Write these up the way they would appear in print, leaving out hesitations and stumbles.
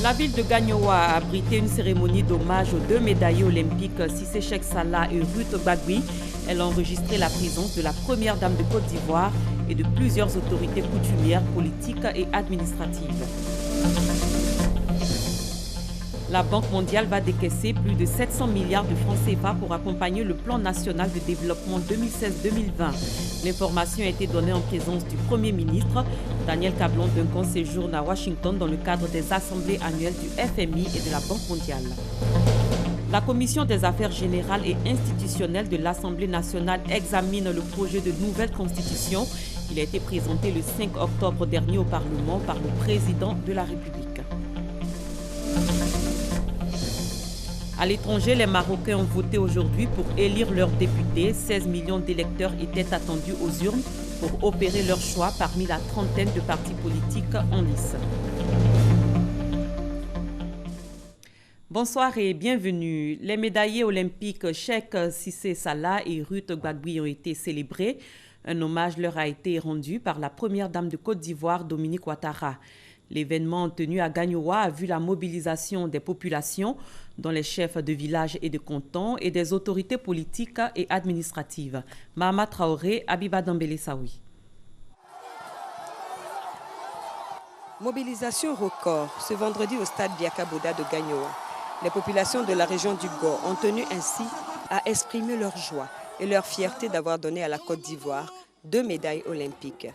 La ville de Gagnoa a abrité une cérémonie d'hommage aux deux médaillés olympiques Cissé Cheikh Salah et Ruth Gbagbi. Elle a enregistré la présence de la première dame de Côte d'Ivoire et de plusieurs autorités coutumières, politiques et administratives. La Banque mondiale va décaisser plus de 700 milliards de francs CFA pour accompagner le plan national de développement 2016-2020. L'information a été donnée en présence du Premier ministre. Daniel Cablon-Duncan séjourne à Washington dans le cadre des assemblées annuelles du FMI et de la Banque mondiale. La Commission des affaires générales et institutionnelles de l'Assemblée nationale examine le projet de nouvelle constitution. Il a été présenté le 5 octobre dernier au Parlement par le président de la République. À l'étranger, les Marocains ont voté aujourd'hui pour élire leurs députés. 16 millions d'électeurs étaient attendus aux urnes pour opérer leur choix parmi la trentaine de partis politiques en lice. Bonsoir et bienvenue. Les médaillés olympiques Cheikh Cissé Salah et Ruth Gbagbi ont été célébrés. Un hommage leur a été rendu par la première dame de Côte d'Ivoire, Dominique Ouattara. L'événement tenu à Gagnoa a vu la mobilisation des populations, dont les chefs de village et de cantons, et des autorités politiques et administratives. Mahama Traoré, Abiba Dambélé Saoui. Mobilisation record ce vendredi au stade Biakaboda de Gagnoa. Les populations de la région du Go ont tenu ainsi à exprimer leur joie et leur fierté d'avoir donné à la Côte d'Ivoire 2 médailles olympiques,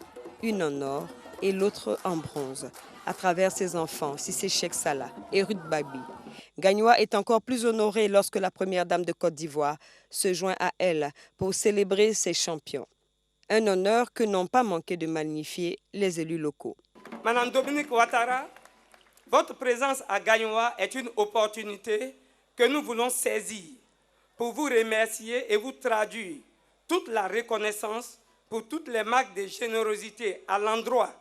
une en or et l'autre en bronze, à travers ses enfants, Cissé Cheikh Salah et Ruth Gbagbi. Gagnoa est encore plus honorée lorsque la première dame de Côte d'Ivoire se joint à elle pour célébrer ses champions. Un honneur que n'ont pas manqué de magnifier les élus locaux. Madame Dominique Ouattara, votre présence à Gagnoa est une opportunité que nous voulons saisir pour vous remercier et vous traduire toute la reconnaissance pour toutes les marques de générosité à l'endroit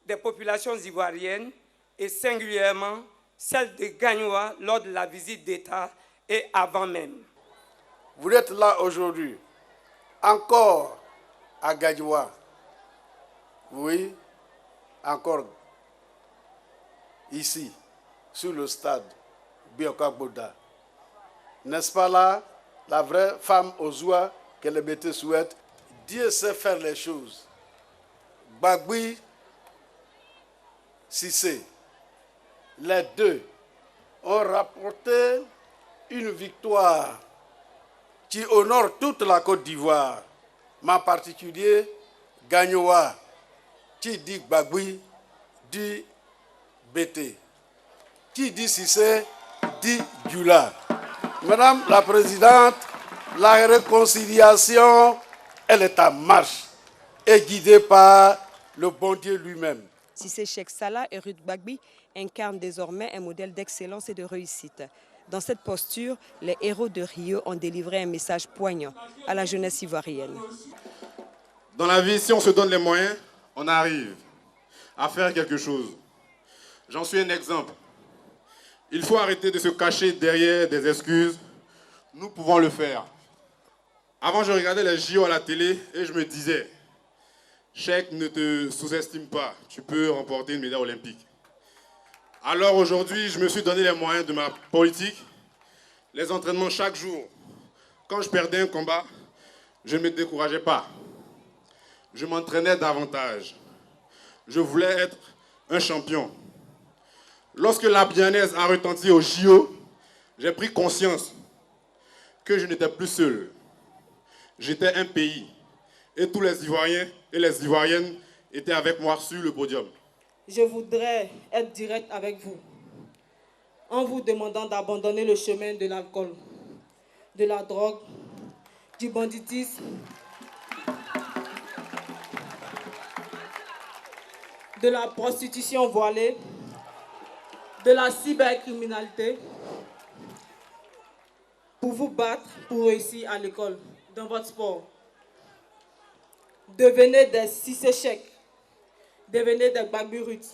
des populations ivoiriennes et singulièrement celle de Gagnoa lors de la visite d'État et avant même. Vous êtes là aujourd'hui, encore à Gagnoa. Oui, encore ici, sur le stade Biakaboda. N'est-ce pas là, la vraie femme aux oies que les bêtés souhaitent? Dieu sait faire les choses. Gbagbi, Cissé, les deux ont rapporté une victoire qui honore toute la Côte d'Ivoire, mais en particulier Gagnoa, qui dit Gbagbi, dit Bété, qui dit Cissé, dit Dioula. Madame la Présidente, la réconciliation, elle est en marche et guidée par le bon Dieu lui-même. Cissé Cheikh Salah et Ruth Gbagbi incarnent désormais un modèle d'excellence et de réussite. Dans cette posture, les héros de Rio ont délivré un message poignant à la jeunesse ivoirienne. Dans la vie, si on se donne les moyens, on arrive à faire quelque chose. J'en suis un exemple. Il faut arrêter de se cacher derrière des excuses. Nous pouvons le faire. Avant, je regardais les JO à la télé et je me disais, Cheikh, ne te sous-estime pas, tu peux remporter une médaille olympique. Alors aujourd'hui, je me suis donné les moyens de ma politique, les entraînements chaque jour. Quand je perdais un combat, je ne me décourageais pas. Je m'entraînais davantage. Je voulais être un champion. Lorsque la Bianaise a retenti au JO, j'ai pris conscience que je n'étais plus seul. J'étais un pays et tous les Ivoiriens et les Ivoiriennes étaient avec moi sur le podium. Je voudrais être direct avec vous en vous demandant d'abandonner le chemin de l'alcool, de la drogue, du banditisme, de la prostitution voilée, de la cybercriminalité, pour vous battre, pour réussir à l'école, dans votre sport. Devenez des Cissé Cheikh, devenez des Gbagbi Ruth,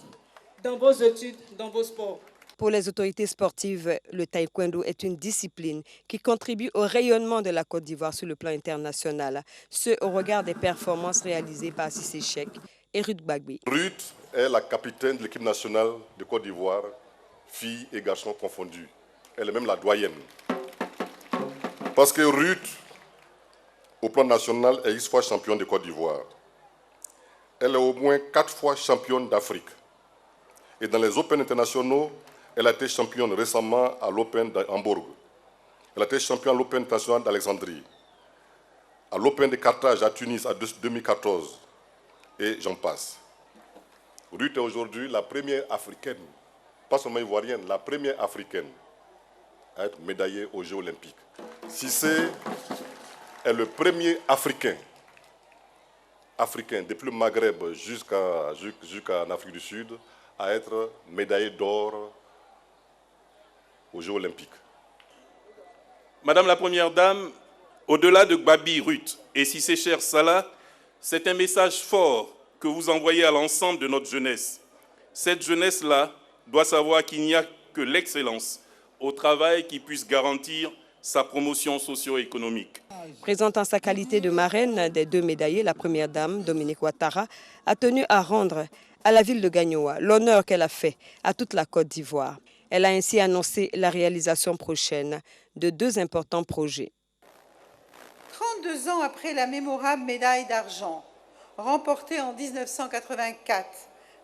dans vos études, dans vos sports. Pour les autorités sportives, le taekwondo est une discipline qui contribue au rayonnement de la Côte d'Ivoire sur le plan international, ce au regard des performances réalisées par Cissé Cheikh et Ruth Gbagbi. Ruth est la capitaine de l'équipe nationale de Côte d'Ivoire filles et garçons confondus. Elle est même la doyenne. Parce que Ruth, au plan national, est X fois championne de Côte d'Ivoire. Elle est au moins 4 fois championne d'Afrique. Et dans les Open internationaux, elle a été championne récemment à l'Open d'Hambourg. Elle a été championne à l'Open international d'Alexandrie, à l'Open de Carthage à Tunis en 2014, et j'en passe. Ruth est aujourd'hui la première africaine, pas seulement ivoirienne, la première africaine à être médaillée aux Jeux olympiques. Cissé est le premier africain depuis le Maghreb jusqu'en Afrique du Sud, à être médaillé d'or aux Jeux olympiques. Madame la Première Dame, au-delà de Gbabi Ruth et Cissé Cher Salah, c'est un message fort que vous envoyez à l'ensemble de notre jeunesse. Cette jeunesse-là doit savoir qu'il n'y a que l'excellence au travail qui puisse garantir sa promotion socio-économique. Présente en sa qualité de marraine des 2 médaillés, la Première Dame, Dominique Ouattara, a tenu à rendre à la ville de Gagnoa l'honneur qu'elle a fait à toute la Côte d'Ivoire. Elle a ainsi annoncé la réalisation prochaine de 2 importants projets. 32 ans après la mémorable médaille d'argent, remportée en 1984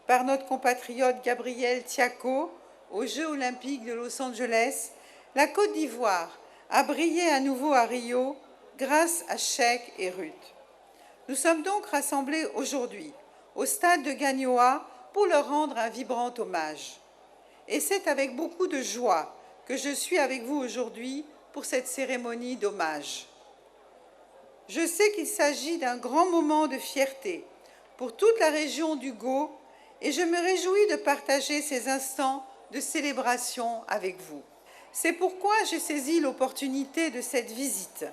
par notre compatriote Gabriel Tiako aux Jeux olympiques de Los Angeles, la Côte d'Ivoire a brillé à nouveau à Rio grâce à Cheikh et Ruth. Nous sommes donc rassemblés aujourd'hui au stade de Gagnoa pour leur rendre un vibrant hommage. Et c'est avec beaucoup de joie que je suis avec vous aujourd'hui pour cette cérémonie d'hommage. Je sais qu'il s'agit d'un grand moment de fierté pour toute la région du Go et je me réjouis de partager ces instants de célébration avec vous. C'est pourquoi j'ai saisi l'opportunité de cette visite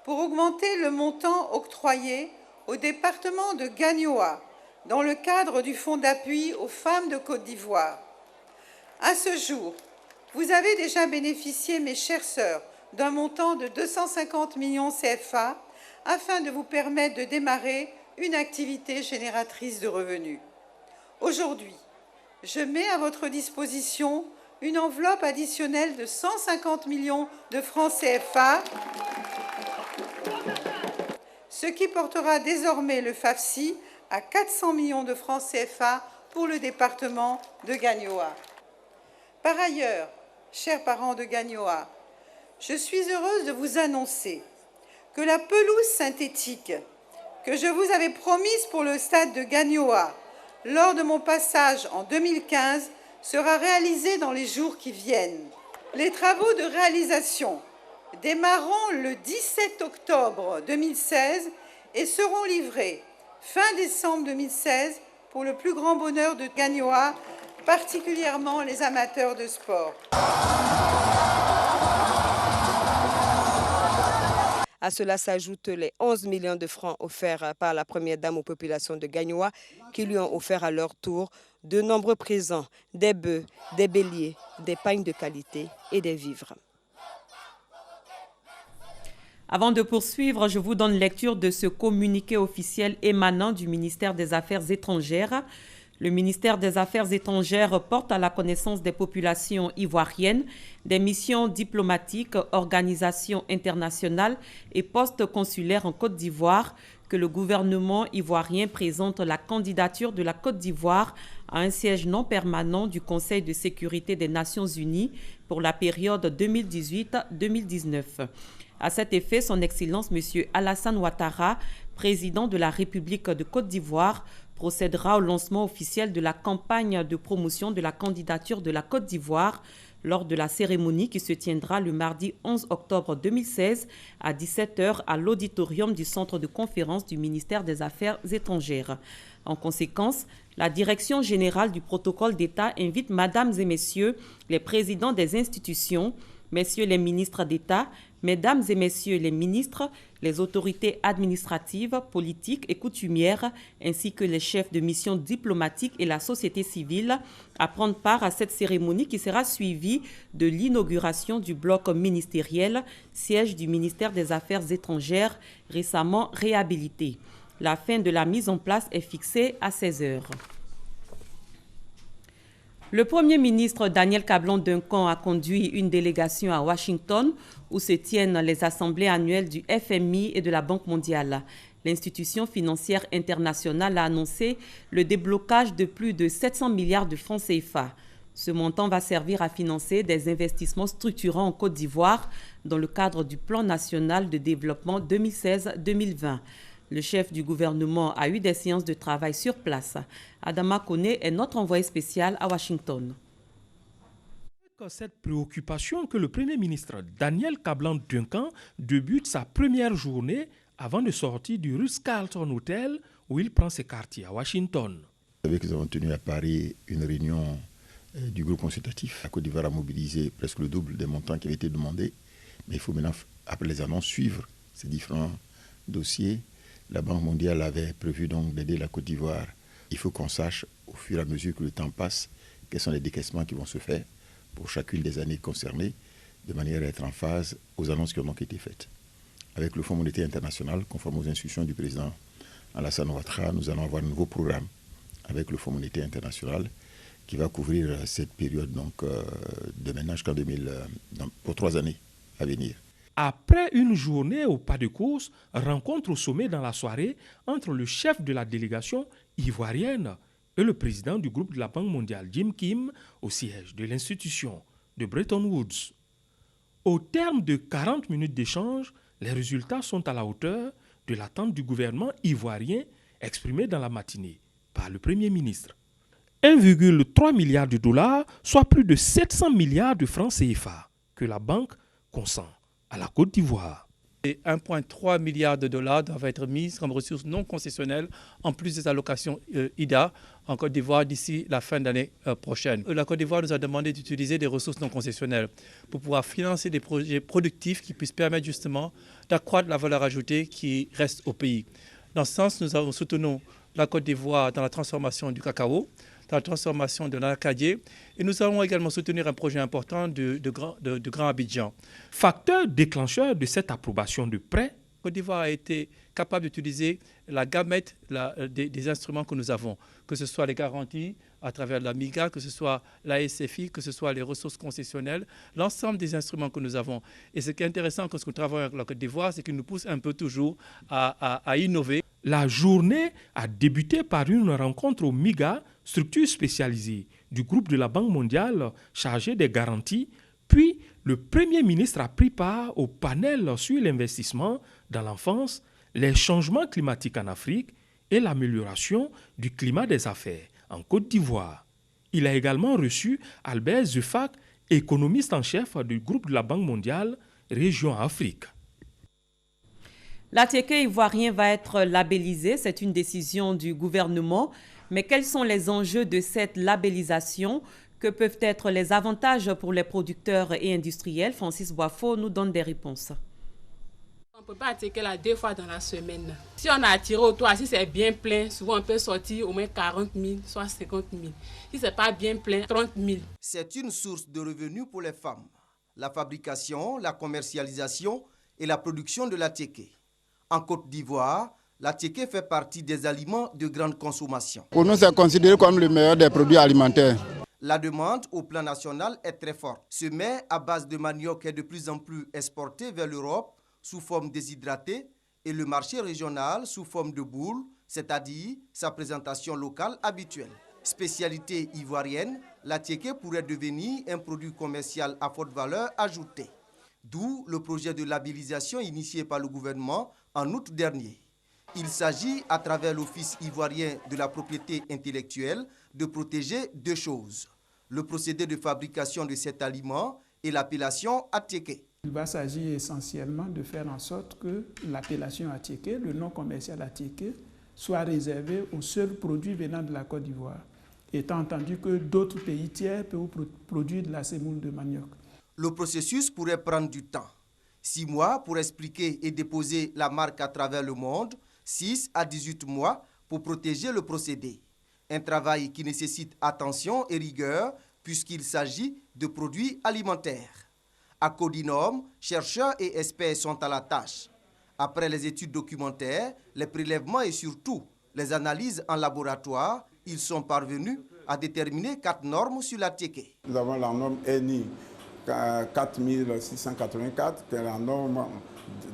pour augmenter le montant octroyé au département de Gagnoa dans le cadre du Fonds d'appui aux femmes de Côte d'Ivoire. À ce jour, vous avez déjà bénéficié, mes chères sœurs, d'un montant de 250 millions CFA afin de vous permettre de démarrer une activité génératrice de revenus. Aujourd'hui, je mets à votre disposition une enveloppe additionnelle de 150 millions de francs CFA, ce qui portera désormais le FAFSI à 400 millions de francs CFA pour le département de Gagnoa. Par ailleurs, chers parents de Gagnoa, je suis heureuse de vous annoncer que la pelouse synthétique que je vous avais promise pour le stade de Gagnoa lors de mon passage en 2015 sera réalisée dans les jours qui viennent. Les travaux de réalisation démarreront le 17 octobre 2016 et seront livrés fin décembre 2016 pour le plus grand bonheur de Gagnoa, particulièrement les amateurs de sport. À cela s'ajoutent les 11 millions de francs offerts par la Première Dame aux populations de Gagnoa qui lui ont offert à leur tour de nombreux présents, des bœufs, des béliers, des pagnes de qualité et des vivres. Avant de poursuivre, je vous donne lecture de ce communiqué officiel émanant du ministère des Affaires étrangères. Le ministère des Affaires étrangères porte à la connaissance des populations ivoiriennes des missions diplomatiques, organisations internationales et postes consulaires en Côte d'Ivoire que le gouvernement ivoirien présente la candidature de la Côte d'Ivoire à un siège non permanent du Conseil de sécurité des Nations Unies pour la période 2018-2019. À cet effet, son Excellence M. Alassane Ouattara, président de la République de Côte d'Ivoire, procédera au lancement officiel de la campagne de promotion de la candidature de la Côte d'Ivoire lors de la cérémonie qui se tiendra le mardi 11 octobre 2016 à 17h à l'auditorium du centre de conférence du ministère des Affaires étrangères. En conséquence, la Direction générale du protocole d'État invite Mesdames et Messieurs les présidents des institutions, Messieurs les ministres d'État, Mesdames et Messieurs les ministres, les autorités administratives, politiques et coutumières, ainsi que les chefs de mission diplomatiques et la société civile, à prendre part à cette cérémonie qui sera suivie de l'inauguration du bloc ministériel, siège du ministère des Affaires étrangères, récemment réhabilité. La fin de la mise en place est fixée à 16h. Le Premier ministre Daniel Kablan-Duncan a conduit une délégation à Washington où se tiennent les assemblées annuelles du FMI et de la Banque mondiale. L'institution financière internationale a annoncé le déblocage de plus de 700 milliards de francs CFA. Ce montant va servir à financer des investissements structurants en Côte d'Ivoire dans le cadre du Plan national de développement 2016-2020. Le chef du gouvernement a eu des séances de travail sur place. Adama Kone est notre envoyé spécial à Washington. C'est cette préoccupation que le Premier ministre Daniel Kablan-Duncan débute sa première journée avant de sortir du Ritz-Carlton Hotel où il prend ses quartiers à Washington. Vous savez que nous avons tenu à Paris une réunion du groupe consultatif. La Côte d'Ivoire a mobilisé presque le double des montants qui avaient été demandés. Mais il faut maintenant, après les annonces, suivre ces différents dossiers. La Banque mondiale avait prévu donc d'aider la Côte d'Ivoire. Il faut qu'on sache, au fur et à mesure que le temps passe, quels sont les décaissements qui vont se faire pour chacune des années concernées, de manière à être en phase aux annonces qui ont donc été faites. Avec le Fonds monétaire international, conforme aux instructions du président Alassane Ouattara, nous allons avoir un nouveau programme avec le Fonds monétaire international qui va couvrir cette période donc, de maintenant jusqu'en pour 3 années à venir. Après une journée au pas de course, rencontre au sommet dans la soirée entre le chef de la délégation ivoirienne et le président du groupe de la Banque mondiale, Jim Kim, au siège de l'institution de Bretton Woods. Au terme de 40 minutes d'échange, les résultats sont à la hauteur de l'attente du gouvernement ivoirien exprimée dans la matinée par le Premier ministre. 1,3 milliard de dollars, soit plus de 700 milliards de francs CFA, que la banque consent à la Côte d'Ivoire. Et 1,3 milliard de dollars doivent être mis comme ressources non concessionnelles, en plus des allocations IDA en Côte d'Ivoire d'ici la fin d'année prochaine. La Côte d'Ivoire nous a demandé d'utiliser des ressources non concessionnelles pour pouvoir financer des projets productifs qui puissent permettre justement d'accroître la valeur ajoutée qui reste au pays. Dans ce sens, nous soutenons la Côte d'Ivoire dans la transformation du cacao, dans la transformation de l'Acadier, et nous allons également soutenir un projet important de Grand Abidjan. Facteur déclencheur de cette approbation de prêt, Côte d'Ivoire a été capable d'utiliser la gamette des instruments que nous avons, que ce soit les garanties à travers la MIGA, que ce soit la SFI, que ce soit les ressources concessionnelles, l'ensemble des instruments que nous avons. Et ce qui est intéressant quand nous travaillons avec la Côte d'Ivoire, c'est qu'il nous pousse un peu toujours à innover. La journée a débuté par une rencontre au MIGA, structure spécialisée du groupe de la Banque mondiale chargée des garanties, puis le Premier ministre a pris part au panel sur l'investissement dans l'enfance, les changements climatiques en Afrique et l'amélioration du climat des affaires en Côte d'Ivoire. Il a également reçu Albert Zefak, économiste en chef du groupe de la Banque mondiale, Région Afrique. L'ATK ivoirien va être labellisé, c'est une décision du gouvernement. Mais quels sont les enjeux de cette labellisation? Que peuvent être les avantages pour les producteurs et industriels? Francis Boifo nous donne des réponses. On ne peut pas attirer là 2 fois dans la semaine. Si on a attiré au toit, si c'est bien plein, souvent on peut sortir au moins 40 000, soit 50 000. Si ce n'est pas bien plein, 30 000. C'est une source de revenus pour les femmes. La fabrication, la commercialisation et la production de l'attiqué. En Côte d'Ivoire, l'attiqué fait partie des aliments de grande consommation. Pour nous, c'est considéré comme le meilleur des produits alimentaires. La demande au plan national est très forte. Ce mets à base de manioc est de plus en plus exporté vers l'Europe sous forme déshydratée et le marché régional sous forme de boule, c'est-à-dire sa présentation locale habituelle. Spécialité ivoirienne, l'attiqué pourrait devenir un produit commercial à forte valeur ajoutée. D'où le projet de labellisation initié par le gouvernement en août dernier. Il s'agit, à travers l'Office ivoirien de la propriété intellectuelle, de protéger 2 choses. Le procédé de fabrication de cet aliment et l'appellation attiqué. Il va s'agir essentiellement de faire en sorte que l'appellation attiqué, le nom commercial attiqué, soit réservé aux seuls produits venant de la Côte d'Ivoire, étant entendu que d'autres pays tiers peuvent produire de la semoule de manioc. Le processus pourrait prendre du temps. 6 mois pour expliquer et déposer la marque à travers le monde, 6 à 18 mois pour protéger le procédé. Un travail qui nécessite attention et rigueur puisqu'il s'agit de produits alimentaires. À Codinome, chercheurs et experts sont à la tâche. Après les études documentaires, les prélèvements et surtout les analyses en laboratoire, ils sont parvenus a déterminé 4 normes sur la tiéké. Nous avons la norme NI 4684, qui est la norme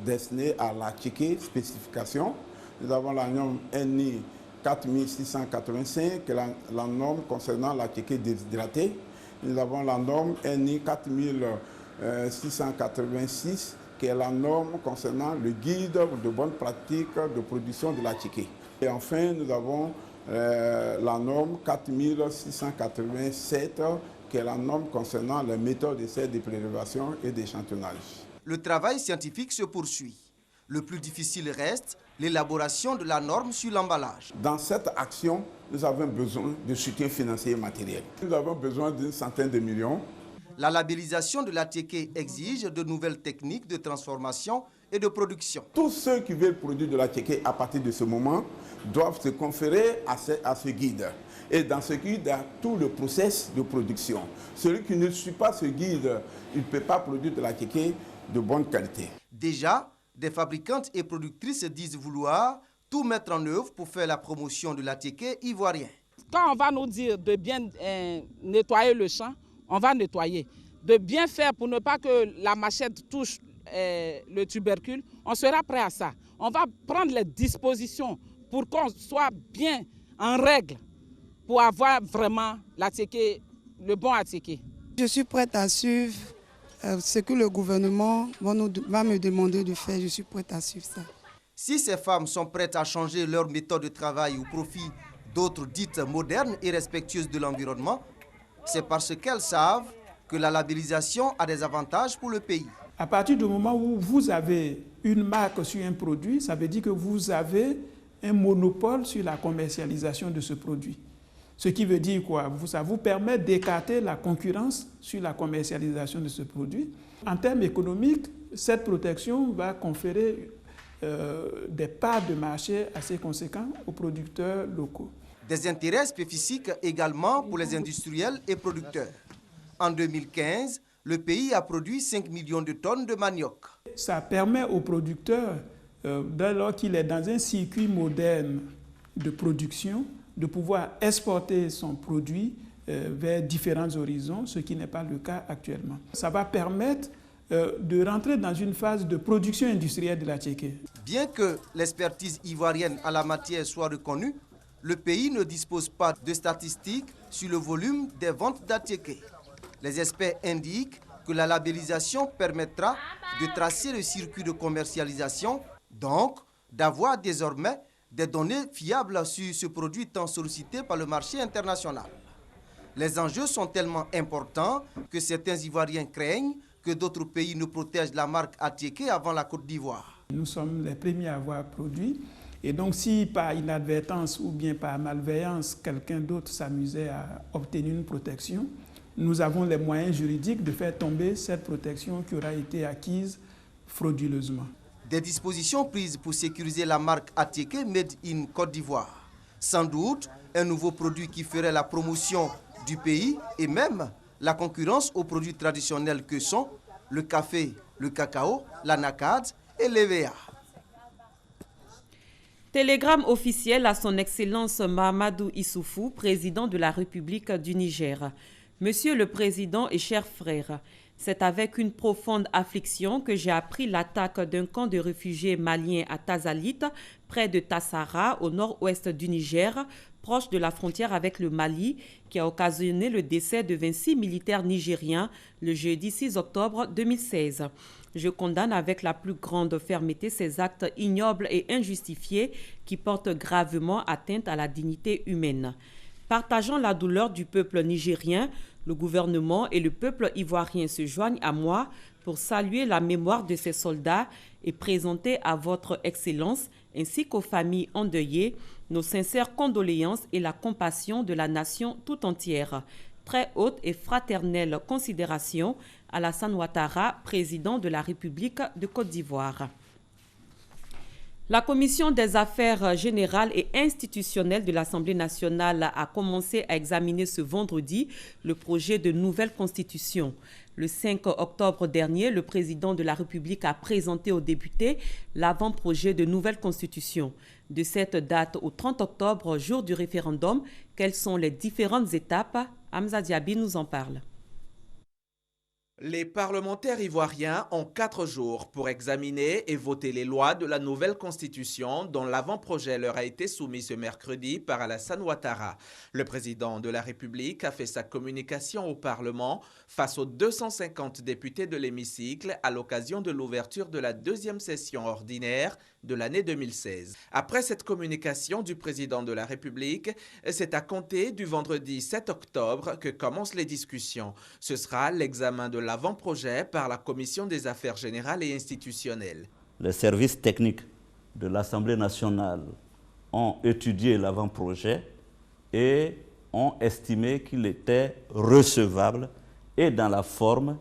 destinée à la tiéké spécification. Nous avons la norme NI 4685, qui est la norme concernant la tiéké déshydratée. Nous avons la norme NI 4686, qui est la norme concernant le guide de bonnes pratiques de production de la tiéké. Et enfin, nous avons la norme 4687, qui est la norme concernant les méthodes d'essai de prélévation et d'échantillonnage. Le travail scientifique se poursuit. Le plus difficile reste l'élaboration de la norme sur l'emballage. Dans cette action, nous avons besoin de soutien financier et matériel. Nous avons besoin d'une centaine de millions. La labellisation de la tiéké exige de nouvelles techniques de transformation et de production. Tous ceux qui veulent produire de la tiéké à partir de ce moment doivent se conférer à ce guide. Et dans ce guide, il y a tout le process de production. Celui qui ne suit pas ce guide, il ne peut pas produire de la tiéké de bonne qualité. Déjà, des fabricantes et productrices disent vouloir tout mettre en œuvre pour faire la promotion de la tiéké ivoirienne. Quand on va nous dire de bien nettoyer le champ, on va nettoyer. De bien faire pour ne pas que la machette touche le tubercule, on sera prêt à ça. On va prendre les dispositions pour qu'on soit bien en règle pour avoir vraiment la tiéké, le bon tiéké. Je suis prête à suivre ce que le gouvernement va me demander de faire. Je suis prête à suivre ça. Si ces femmes sont prêtes à changer leur méthode de travail au profit d'autres dites modernes et respectueuses de l'environnement, c'est parce qu'elles savent que la labellisation a des avantages pour le pays. À partir du moment où vous avez une marque sur un produit, ça veut dire que vous avez un monopole sur la commercialisation de ce produit. Ce qui veut dire quoi? Ça vous permet d'écarter la concurrence sur la commercialisation de ce produit. En termes économiques, cette protection va conférer des parts de marché assez conséquents aux producteurs locaux. Des intérêts spécifiques également pour les industriels et producteurs. En 2015, le pays a produit 5 millions de tonnes de manioc. Ça permet aux producteurs, dès lors qu'il est dans un circuit moderne de production, de pouvoir exporter son produit vers différents horizons, ce qui n'est pas le cas actuellement. Ça va permettre de rentrer dans une phase de production industrielle de la tiéké. Bien que l'expertise ivoirienne à la matière soit reconnue, le pays ne dispose pas de statistiques sur le volume des ventes d'atiéké. Les experts indiquent que la labellisation permettra de tracer le circuit de commercialisation, donc d'avoir désormais des données fiables sur ce produit tant sollicité par le marché international. Les enjeux sont tellement importants que certains Ivoiriens craignent que d'autres pays ne protègent la marque atiéké avant la Côte d'Ivoire. Nous sommes les premiers à avoir produit. Et donc, si par inadvertance ou bien par malveillance, quelqu'un d'autre s'amusait à obtenir une protection, nous avons les moyens juridiques de faire tomber cette protection qui aura été acquise frauduleusement. Des dispositions prises pour sécuriser la marque atiéké Made in Côte d'Ivoire. Sans doute, un nouveau produit qui ferait la promotion du pays et même la concurrence aux produits traditionnels que sont le café, le cacao, l'anacade et l'EVA. Télégramme officiel à son Excellence Mahamadou Issoufou, président de la République du Niger. Monsieur le Président et chers frères, c'est avec une profonde affliction que j'ai appris l'attaque d'un camp de réfugiés maliens à Tazalit, près de Tassara, au nord-ouest du Niger, proche de la frontière avec le Mali, qui a occasionné le décès de 26 militaires nigériens le jeudi 6 octobre 2016. Je condamne avec la plus grande fermeté ces actes ignobles et injustifiés qui portent gravement atteinte à la dignité humaine. Partageant la douleur du peuple nigérien, le gouvernement et le peuple ivoirien se joignent à moi pour saluer la mémoire de ces soldats et présenter à votre Excellence ainsi qu'aux familles endeuillées nos sincères condoléances et la compassion de la nation tout entière. Très haute et fraternelle considération, Alassane Ouattara, président de la République de Côte d'Ivoire. La Commission des affaires générales et institutionnelles de l'Assemblée nationale a commencé à examiner ce vendredi le projet de nouvelle constitution. Le 5 octobre dernier, le président de la République a présenté aux députés l'avant-projet de nouvelle constitution. De cette date au 30 octobre, jour du référendum, quelles sont les différentes étapes? Hamza Diaby nous en parle. Les parlementaires ivoiriens ont 4 jours pour examiner et voter les lois de la nouvelle constitution dont l'avant-projet leur a été soumis ce mercredi par Alassane Ouattara. Le président de la République a fait sa communication au Parlement face aux 250 députés de l'hémicycle à l'occasion de l'ouverture de la 2e session ordinaire de l'année 2016. Après cette communication du président de la République, c'est à compter du vendredi 7 octobre que commencent les discussions. Ce sera l'examen de l'avant-projet par la Commission des affaires générales et institutionnelles. Les services techniques de l'Assemblée nationale ont étudié l'avant-projet et ont estimé qu'il était recevable et dans la forme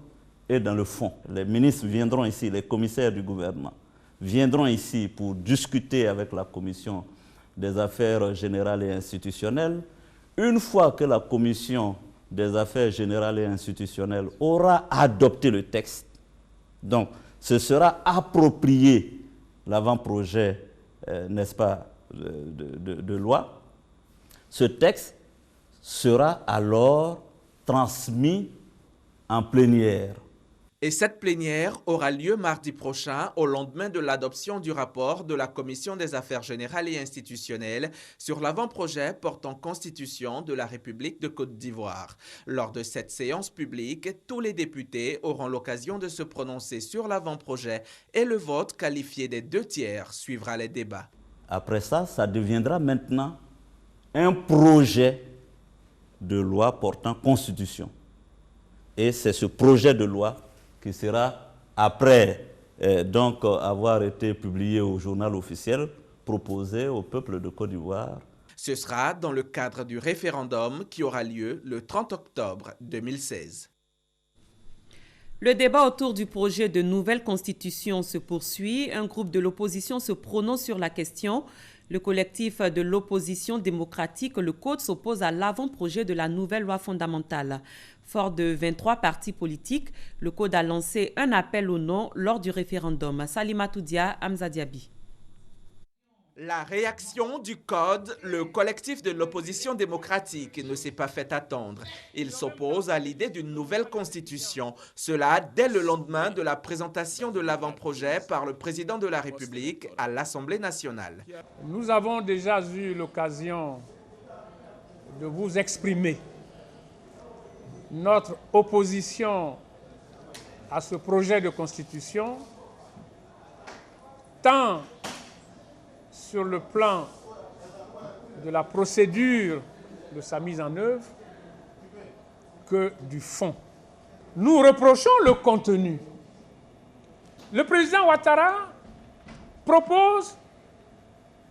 et dans le fond. Les ministres viendront ici, les commissaires du gouvernement viendront ici pour discuter avec la Commission des affaires générales et institutionnelles. Une fois que la Commission des affaires générales et institutionnelles aura adopté le texte, donc ce sera approprié l'avant-projet, n'est-ce pas, de loi, ce texte sera alors transmis en plénière. Et cette plénière aura lieu mardi prochain, au lendemain de l'adoption du rapport de la Commission des affaires générales et institutionnelles sur l'avant-projet portant constitution de la République de Côte d'Ivoire. Lors de cette séance publique, tous les députés auront l'occasion de se prononcer sur l'avant-projet et le vote qualifié des 2/3 suivra les débats. Après ça, ça deviendra maintenant un projet de loi portant constitution. Et c'est ce projet de loi qui sera, après donc avoir été publié au journal officiel, proposé au peuple de Côte d'Ivoire. Ce sera dans le cadre du référendum qui aura lieu le 30 octobre 2016. Le débat autour du projet de nouvelle constitution se poursuit. Un groupe de l'opposition se prononce sur la question. Le collectif de l'opposition démocratique, le CODE, s'oppose à l'avant-projet de la nouvelle loi fondamentale. Fort de 23 partis politiques, le CODE a lancé un appel au non lors du référendum. Salimatou Dia, Hamza Diaby. La réaction du CODE, le collectif de l'opposition démocratique, ne s'est pas fait attendre. Il s'oppose à l'idée d'une nouvelle constitution. Cela dès le lendemain de la présentation de l'avant-projet par le président de la République à l'Assemblée nationale. Nous avons déjà eu l'occasion de vous exprimer notre opposition à ce projet de constitution, tant sur le plan de la procédure de sa mise en œuvre que du fond. Nous reprochons le contenu. Le président Ouattara propose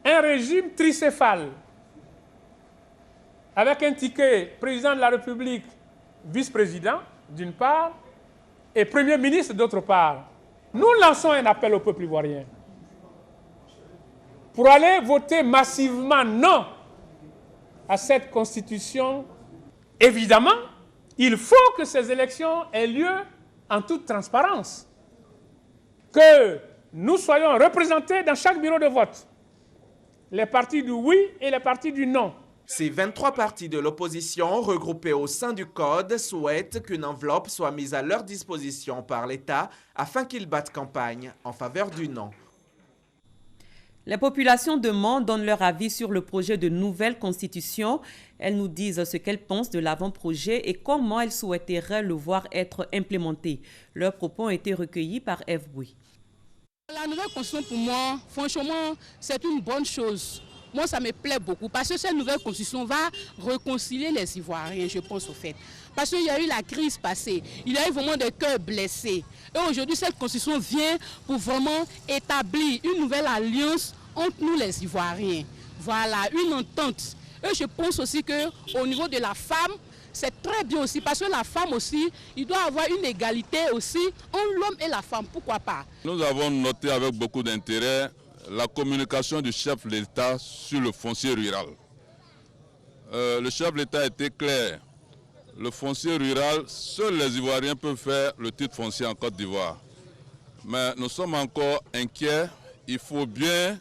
un régime tricéphale avec un ticket président de la République, vice-président d'une part et premier ministre d'autre part. Nous lançons un appel au peuple ivoirien pour aller voter massivement non à cette constitution. Évidemment, il faut que ces élections aient lieu en toute transparence, que nous soyons représentés dans chaque bureau de vote, les partis du oui et les partis du non. Ces 23 partis de l'opposition regroupés au sein du CODE souhaitent qu'une enveloppe soit mise à leur disposition par l'État afin qu'ils battent campagne en faveur du non. Les populations de Mans donnent leur avis sur le projet de nouvelle constitution. Elles nous disent ce qu'elles pensent de l'avant-projet et comment elles souhaiteraient le voir être implémenté. Leurs propos ont été recueillis par Eve Bouy. La nouvelle constitution, pour moi, franchement, c'est une bonne chose. Moi, ça me plaît beaucoup parce que cette nouvelle constitution va réconcilier les Ivoiriens, je pense au fait. Parce qu'il y a eu la crise passée, il y a eu vraiment des cœurs blessés. Et aujourd'hui, cette constitution vient pour vraiment établir une nouvelle alliance entre nous les Ivoiriens. Voilà, une entente. Et je pense aussi qu'au niveau de la femme, c'est très bien aussi, parce que la femme aussi, il doit avoir une égalité aussi entre l'homme et la femme, pourquoi pas. Nous avons noté avec beaucoup d'intérêt la communication du chef de l'État sur le foncier rural. Le chef de l'État a été clair. Le foncier rural, seuls les Ivoiriens peuvent faire le titre foncier en Côte d'Ivoire. Mais nous sommes encore inquiets. Il faut bien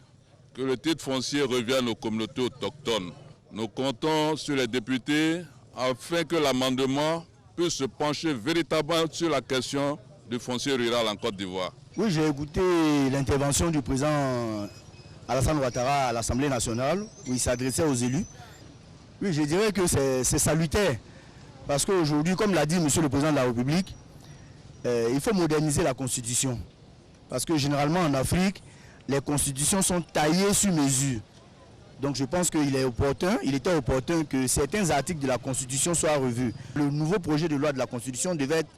que le titre foncier revienne aux communautés autochtones. Nous comptons sur les députés afin que l'amendement puisse se pencher véritablement sur la question du foncier rural en Côte d'Ivoire. Oui, j'ai écouté l'intervention du président Alassane Ouattara à l'Assemblée nationale où il s'adressait aux élus. Oui, je dirais que c'est salutaire. Parce qu'aujourd'hui, comme l'a dit Monsieur le Président de la République, il faut moderniser la Constitution. Parce que généralement en Afrique, les constitutions sont taillées sur mesure. Donc je pense qu'il était opportun que certains articles de la Constitution soient revus. Le nouveau projet de loi de la Constitution devait être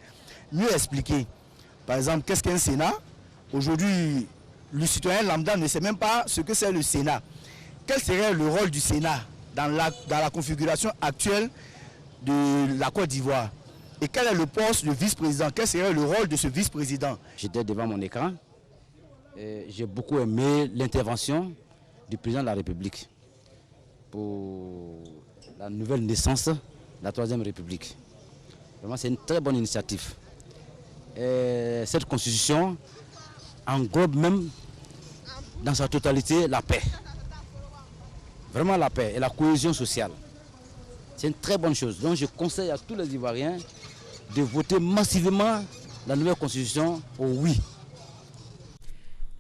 mieux expliqué. Par exemple, qu'est-ce qu'un Sénat? Aujourd'hui, le citoyen lambda ne sait même pas ce que c'est le Sénat. Quel serait le rôle du Sénat dans la configuration actuelle de la Côte d'Ivoire? Et quel est le poste de vice-président? Quel serait le rôle de ce vice-président? J'étais devant mon écran. J'ai beaucoup aimé l'intervention du président de la République pour la nouvelle naissance de la Troisième République. Vraiment, c'est une très bonne initiative. Et cette constitution englobe même dans sa totalité la paix. Vraiment la paix et la cohésion sociale. C'est une très bonne chose. Donc je conseille à tous les Ivoiriens de voter massivement la nouvelle constitution au oui.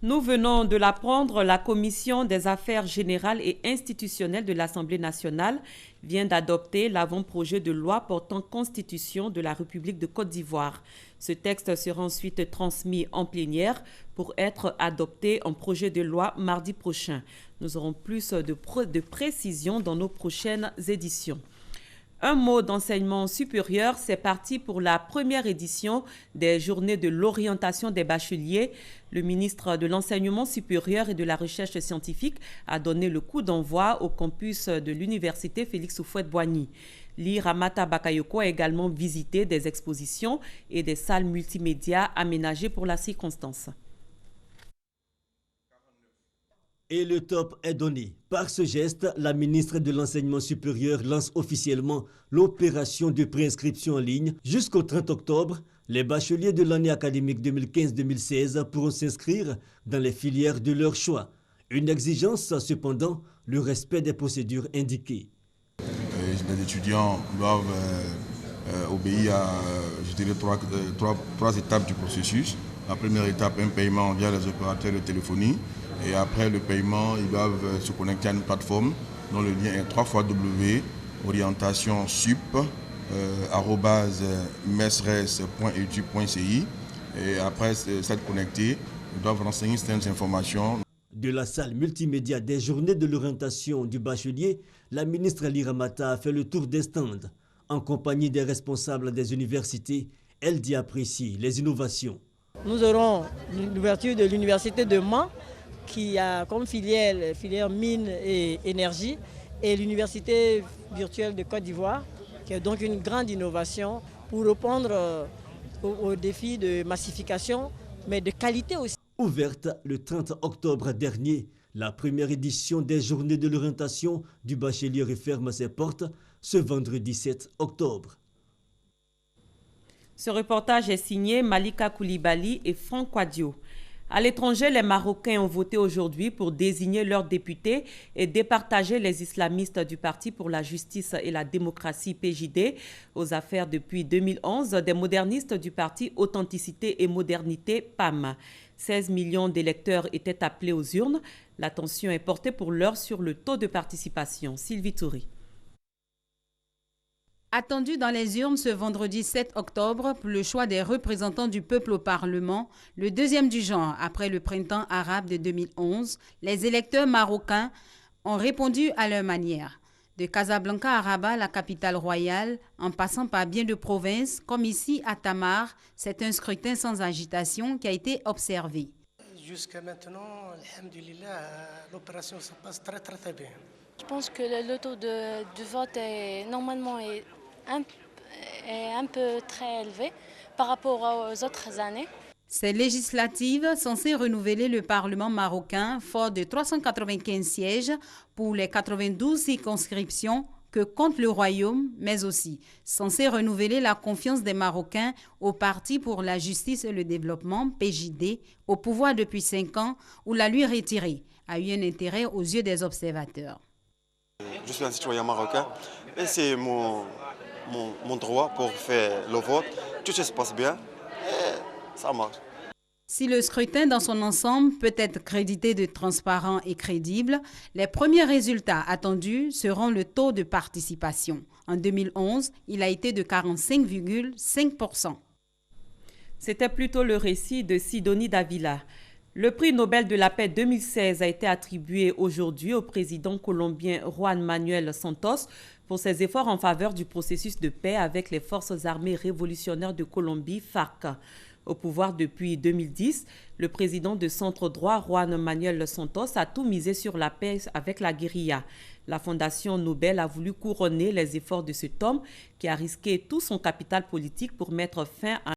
Nous venons de l'apprendre, la Commission des affaires générales et institutionnelles de l'Assemblée nationale vient d'adopter l'avant-projet de loi portant constitution de la République de Côte d'Ivoire. Ce texte sera ensuite transmis en plénière pour être adopté en projet de loi mardi prochain. Nous aurons plus de précisions dans nos prochaines éditions. Un mot d'enseignement supérieur, c'est parti pour la première édition des Journées de l'orientation des bacheliers. Le ministre de l'Enseignement supérieur et de la Recherche scientifique a donné le coup d'envoi au campus de l'université Félix Houphouët-Boigny. Ly Ramata Bakayoko a également visité des expositions et des salles multimédia aménagées pour la circonstance. Et le top est donné. Par ce geste, la ministre de l'Enseignement supérieur lance officiellement l'opération de préinscription en ligne. Jusqu'au 30 octobre, les bacheliers de l'année académique 2015-2016 pourront s'inscrire dans les filières de leur choix. Une exigence, cependant, le respect des procédures indiquées. Les étudiants doivent obéir à, je dirais, trois étapes du processus. La première étape, un paiement via les opérateurs de téléphonie. Et après le paiement, ils doivent se connecter à une plateforme dont le lien est www.orientation-sup@mesres.edu.ci. Et après s'être connectés, ils doivent renseigner certaines informations. De la salle multimédia des journées de l'orientation du bachelier, la ministre Ly Ramata a fait le tour des stands. En compagnie des responsables des universités, elle dit apprécier les innovations. Nous aurons l'ouverture de l'université de Mans, qui a comme filière mine et énergie, et l'université virtuelle de Côte d'Ivoire, qui est donc une grande innovation pour répondre aux défis de massification, mais de qualité aussi. Ouverte le 30 octobre dernier, la première édition des Journées de l'orientation du bachelier referme ses portes ce vendredi 7 octobre. Ce reportage est signé Malika Koulibaly et Franck Quadio. À l'étranger, les Marocains ont voté aujourd'hui pour désigner leurs députés et départager les islamistes du Parti pour la justice et la démocratie PJD aux affaires depuis 2011 des modernistes du Parti Authenticité et Modernité PAM. 16 millions d'électeurs étaient appelés aux urnes. L'attention est portée pour l'heure sur le taux de participation. Sylvie Toury. Attendu dans les urnes ce vendredi 7 octobre pour le choix des représentants du peuple au Parlement, le deuxième du genre après le printemps arabe de 2011, les électeurs marocains ont répondu à leur manière. De Casablanca à Rabat, la capitale royale, en passant par bien de provinces, comme ici à Tamar, c'est un scrutin sans agitation qui a été observé. Jusqu'à maintenant, alhamdoulilah, l'opération se passe très bien. Je pense que le taux du vote est normalement un peu très élevé par rapport aux autres années. Ces législatives censées renouveler le Parlement marocain fort de 395 sièges pour les 92 circonscriptions que compte le Royaume, mais aussi censées renouveler la confiance des Marocains au Parti pour la justice et le développement, PJD, au pouvoir depuis 5 ans, ou la lui retirer, a eu un intérêt aux yeux des observateurs. Je suis un citoyen marocain et c'est mon droit pour faire le vote. Tout se passe bien et ça marche. Si le scrutin dans son ensemble peut être crédité de transparent et crédible, les premiers résultats attendus seront le taux de participation. En 2011, il a été de 45,5%. C'était plutôt le récit de Sidonie Davila. Le prix Nobel de la paix 2016 a été attribué aujourd'hui au président colombien Juan Manuel Santos pour ses efforts en faveur du processus de paix avec les forces armées révolutionnaires de Colombie, FARC. Au pouvoir depuis 2010, le président de centre-droit Juan Manuel Santos a tout misé sur la paix avec la guérilla. La Fondation Nobel a voulu couronner les efforts de cet homme qui a risqué tout son capital politique pour mettre fin à